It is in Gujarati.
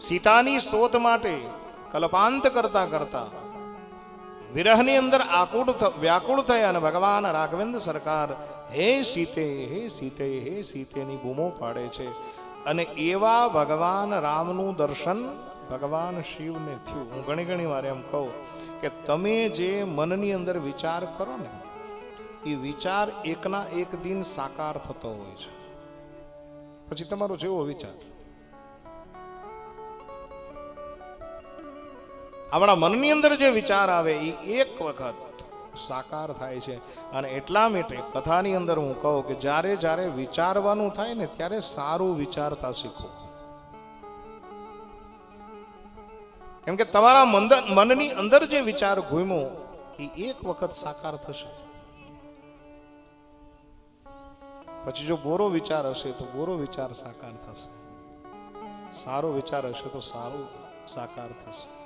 સીતાની શોધ માટે કલ્પાંત કરતા કરતા વિરહની અંદર વ્યાકુળ થયા અને ભગવાન રાઘવેન્દ્ર સરકાર હે સીતે હે સીતે હે સીતેની બૂમો પાડે છે. અને એવા ભગવાન રામનું દર્શન ભગવાન શિવને થયું. હું ઘણી વાર એમ કહું કે તમે જે મનની અંદર વિચાર કરો ને એ વિચાર એકના એક દિન સાકાર થતો હોય છે. પછી તમારો જેવો વિચાર આપણા મનની અંદર જે વિચાર આવે એ એક વખત સાકાર થાય છે. અને એટલા માટે કથાની અંદર હું કહું કે જ્યારે જ્યારે વિચારવાનું થાય ને ત્યારે સારું વિચારતા શીખો. કેમ કે તમારા મનની અંદર જે વિચાર ઘૂમ્યો એ એક વખત સાકાર થશે. પછી જો બોરો વિચાર હશે તો બોરો વિચાર સાકાર થશે, સારો વિચાર હશે તો સારું સાકાર થશે.